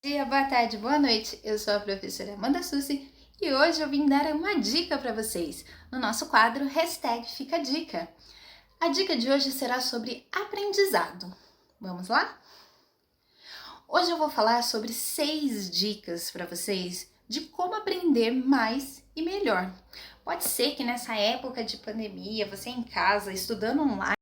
Dia, boa tarde, boa noite. Eu sou a professora Amanda Sussi e hoje eu vim dar uma dica para vocês no nosso quadro Fica a Dica. A dica de hoje será sobre aprendizado. Vamos lá? Hoje eu vou falar sobre 6 dicas para vocês de como aprender mais e melhor. Pode ser que nessa época de pandemia, você em casa, estudando online,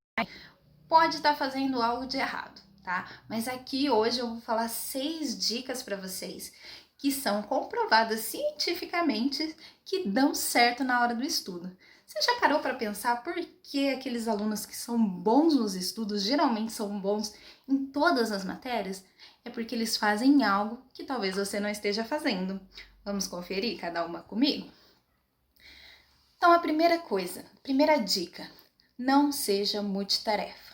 pode estar fazendo algo de errado, tá? Mas aqui hoje eu vou falar 6 dicas para vocês que são comprovadas cientificamente que dão certo na hora do estudo. Você já parou para pensar por que aqueles alunos que são bons nos estudos geralmente são bons em todas as matérias? É porque eles fazem algo que talvez você não esteja fazendo. Vamos conferir cada uma comigo? Então, a primeira dica, não seja multitarefa.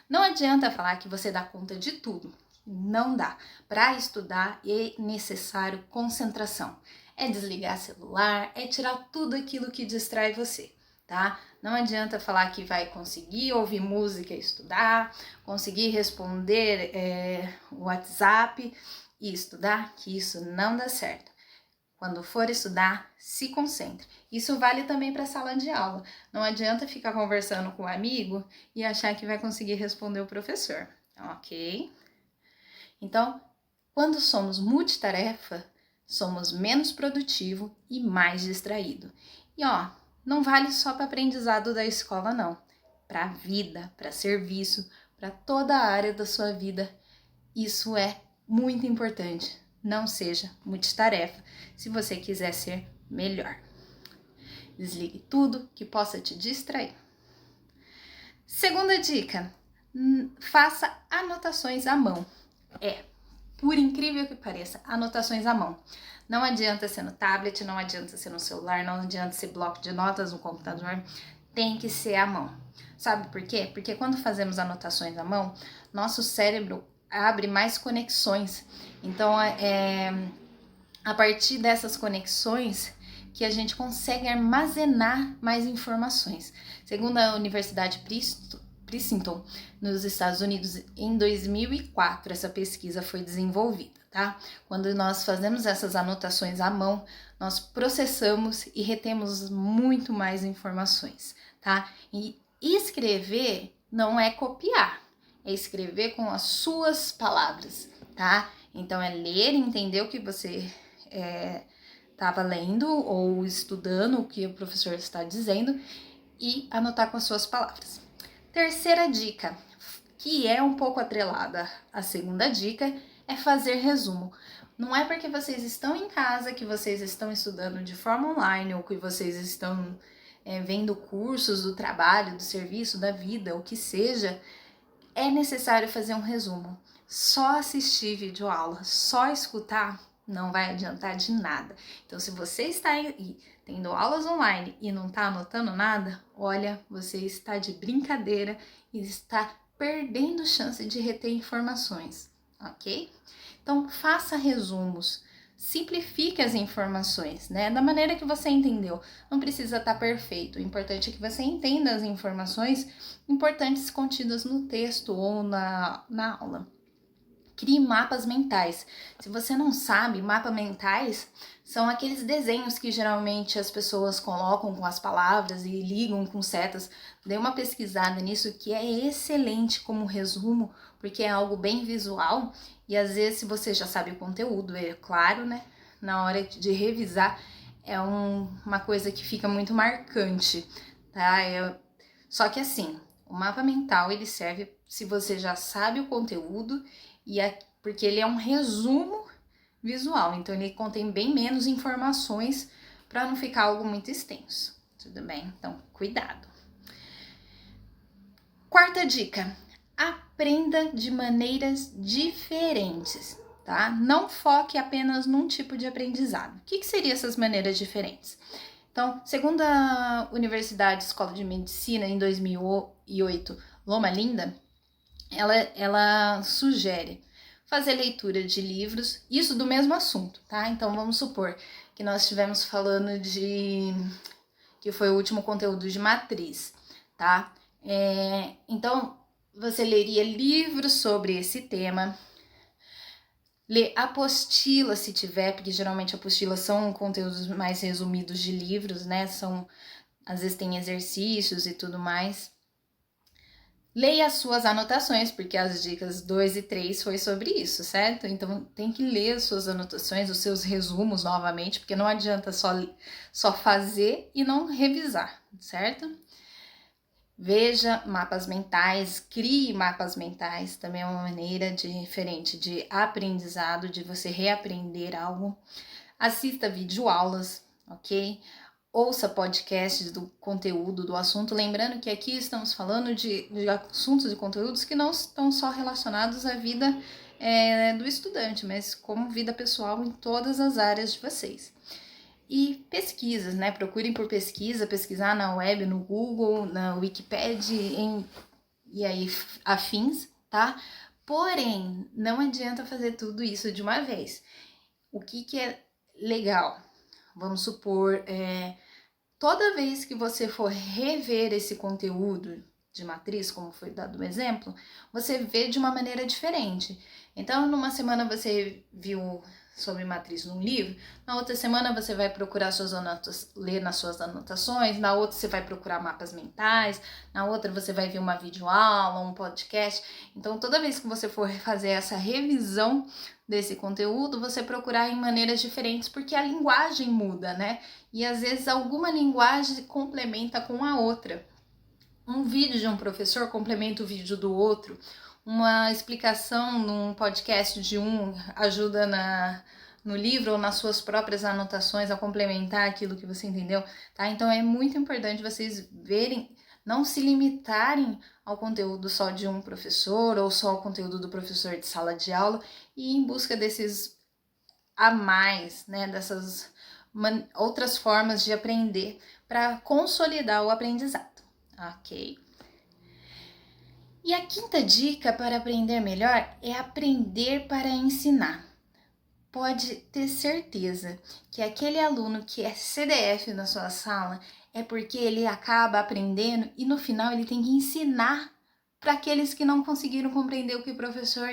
Não adianta falar que você dá conta de tudo. Não dá. Para estudar é necessário concentração. É desligar celular, é tirar tudo aquilo que distrai você, tá? Não adianta falar que vai conseguir ouvir música e estudar, conseguir responder o WhatsApp e estudar, que isso não dá certo. Quando for estudar, se concentre. Isso vale também para a sala de aula. Não adianta ficar conversando com um amigo e achar que vai conseguir responder o professor, ok? Então, quando somos multitarefa, somos menos produtivo e mais distraído. E não vale só para aprendizado da escola, não. Para a vida, para serviço, para toda a área da sua vida. Isso é muito importante. Não seja multitarefa se você quiser ser melhor. Desligue tudo que possa te distrair. Segunda dica, faça anotações à mão. Por incrível que pareça, anotações à mão. Não adianta ser no tablet, não adianta ser no celular, não adianta ser bloco de notas no computador, tem que ser à mão. Sabe por quê? Porque quando fazemos anotações à mão, nosso cérebro abre mais conexões. Então, a partir dessas conexões que a gente consegue armazenar mais informações. Segundo a Universidade Princeton, nos Estados Unidos, em 2004, essa pesquisa foi desenvolvida, tá? Quando nós fazemos essas anotações à mão, nós processamos e retemos muito mais informações, tá? E escrever não é copiar, é escrever com as suas palavras, tá? Então, é ler e entender o que você estava lendo ou estudando o que o professor está dizendo e anotar com as suas palavras. Terceira dica, que é um pouco atrelada à segunda dica, é fazer resumo. Não é porque vocês estão em casa que vocês estão estudando de forma online ou que vocês estão vendo cursos do trabalho, do serviço, da vida, o que seja, é necessário fazer um resumo. Só assistir videoaula, só escutar, não vai adiantar de nada. Então, se você está aí tendo aulas online e não está anotando nada, olha, você está de brincadeira e está perdendo chance de reter informações, ok? Então, faça resumos, simplifique as informações, né? Da maneira que você entendeu. Não precisa estar perfeito, o importante é que você entenda as informações importantes contidas no texto ou na aula. Crie mapas mentais. Se você não sabe, mapas mentais são aqueles desenhos que geralmente as pessoas colocam com as palavras e ligam com setas. Dê uma pesquisada nisso, que é excelente como resumo, porque é algo bem visual e às vezes, se você já sabe o conteúdo, é claro, né? Na hora de revisar, é uma coisa que fica muito marcante, tá? Só que assim, o mapa mental ele serve se você já sabe o conteúdo porque ele é um resumo visual, então ele contém bem menos informações para não ficar algo muito extenso, tudo bem? Então, cuidado. Quarta dica, aprenda de maneiras diferentes, tá? Não foque apenas num tipo de aprendizado. O que seriam essas maneiras diferentes? Então, segundo a Universidade Escola de Medicina, em 2008, Loma Linda, ela sugere fazer leitura de livros, isso do mesmo assunto, tá? Então, vamos supor que nós estivemos falando que foi o último conteúdo de matriz, tá? Então, você leria livros sobre esse tema, Ler apostila se tiver, porque geralmente apostilas são conteúdos mais resumidos de livros, né? Às vezes tem exercícios e tudo mais. Leia as suas anotações, porque as dicas 2 e 3 foi sobre isso, certo? Então tem que ler as suas anotações, os seus resumos novamente, porque não adianta só fazer e não revisar, certo? Veja mapas mentais, crie mapas mentais, também é uma maneira diferente de aprendizado, de você reaprender algo. Assista videoaulas, ok? Ouça podcasts do conteúdo, do assunto, lembrando que aqui estamos falando de assuntos e conteúdos que não estão só relacionados à vida do estudante, mas como vida pessoal em todas as áreas de vocês. E pesquisas, né? Procurem por pesquisar na web, no Google, na Wikipedia e aí afins, tá? Porém, não adianta fazer tudo isso de uma vez. O que é legal? Vamos supor, toda vez que você for rever esse conteúdo de matriz, como foi dado o exemplo, você vê de uma maneira diferente. Então, numa semana você viu sobre matriz num livro, na outra semana você vai procurar ler nas suas anotações, na outra você vai procurar mapas mentais, na outra você vai ver uma videoaula, um podcast. Então, toda vez que você for fazer essa revisão desse conteúdo, você procurar em maneiras diferentes, porque a linguagem muda, né? E às vezes alguma linguagem complementa com a outra. Um vídeo de um professor complementa o vídeo do outro, uma explicação num podcast de um ajuda no livro ou nas suas próprias anotações a complementar aquilo que você entendeu, tá? Então é muito importante vocês verem, não se limitarem ao conteúdo só de um professor ou só ao conteúdo do professor de sala de aula e ir em busca desses a mais, né, dessas outras formas de aprender para consolidar o aprendizado, ok? E a quinta dica para aprender melhor é aprender para ensinar. Pode ter certeza que aquele aluno que é CDF na sua sala é porque ele acaba aprendendo e no final ele tem que ensinar para aqueles que não conseguiram compreender o que o professor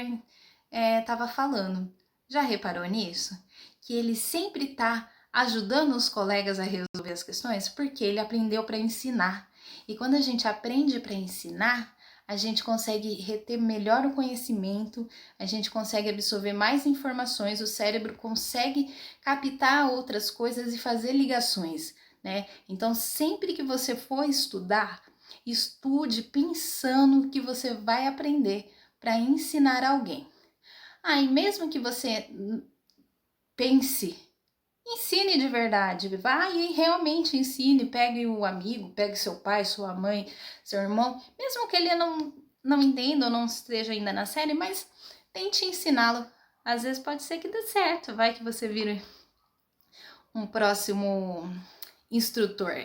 estava falando. Já reparou nisso? Que ele sempre está ajudando os colegas a resolver as questões porque ele aprendeu para ensinar. E quando a gente aprende para ensinar, a gente consegue reter melhor o conhecimento, a gente consegue absorver mais informações, o cérebro consegue captar outras coisas e fazer ligações, né? Então, sempre que você for estudar, estude pensando que você vai aprender para ensinar alguém. E mesmo que você pense, ensine de verdade, vai e realmente ensine, pegue o amigo, pegue seu pai, sua mãe, seu irmão, mesmo que ele não entenda ou não esteja ainda na série, mas tente ensiná-lo. Às vezes pode ser que dê certo, vai que você vire um próximo instrutor.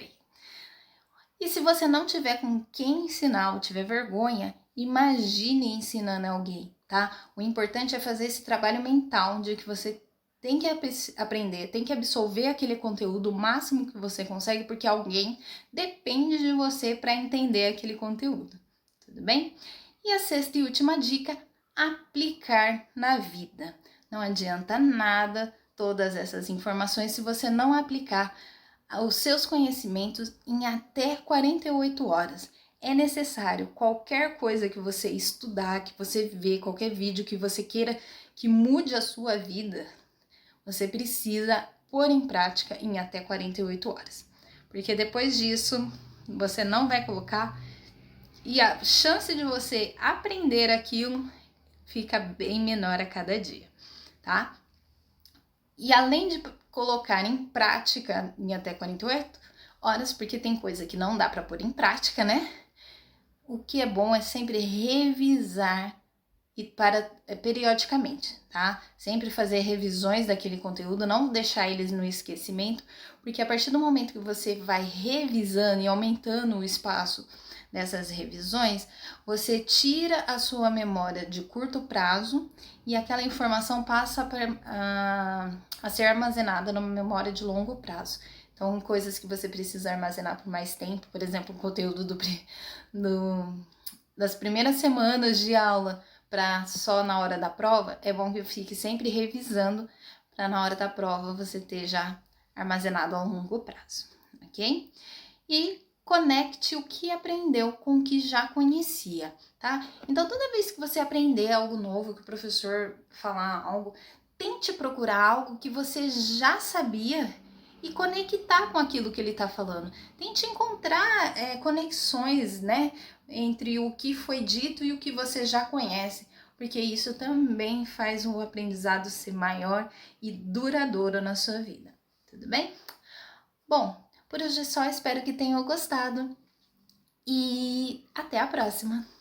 E se você não tiver com quem ensinar ou tiver vergonha, imagine ensinando alguém, tá? O importante é fazer esse trabalho mental de que você tem que aprender, tem que absorver aquele conteúdo o máximo que você consegue, porque alguém depende de você para entender aquele conteúdo, tudo bem? E a sexta e última dica, aplicar na vida. Não adianta nada todas essas informações se você não aplicar os seus conhecimentos em até 48 horas. É necessário qualquer coisa que você estudar, que você vê, qualquer vídeo que você queira que mude a sua vida, você precisa pôr em prática em até 48 horas. Porque depois disso, você não vai colocar e a chance de você aprender aquilo fica bem menor a cada dia, tá? E além de colocar em prática em até 48 horas, porque tem coisa que não dá para pôr em prática, né? O que é bom é sempre revisar e periodicamente, tá? Sempre fazer revisões daquele conteúdo, não deixar eles no esquecimento, porque a partir do momento que você vai revisando e aumentando o espaço dessas revisões, você tira a sua memória de curto prazo e aquela informação passa a ser armazenada numa memória de longo prazo. Então, coisas que você precisa armazenar por mais tempo, por exemplo, o conteúdo das primeiras semanas de aula, para só na hora da prova, é bom que eu fique sempre revisando para na hora da prova você ter já armazenado a longo prazo, ok? E conecte o que aprendeu com o que já conhecia, tá? Então, toda vez que você aprender algo novo, que o professor falar algo, tente procurar algo que você já sabia e conectar com aquilo que ele está falando. Tente encontrar conexões, né, entre o que foi dito e o que você já conhece, porque isso também faz o aprendizado ser maior e duradouro na sua vida. Tudo bem? Bom, por hoje é só, espero que tenham gostado e até a próxima!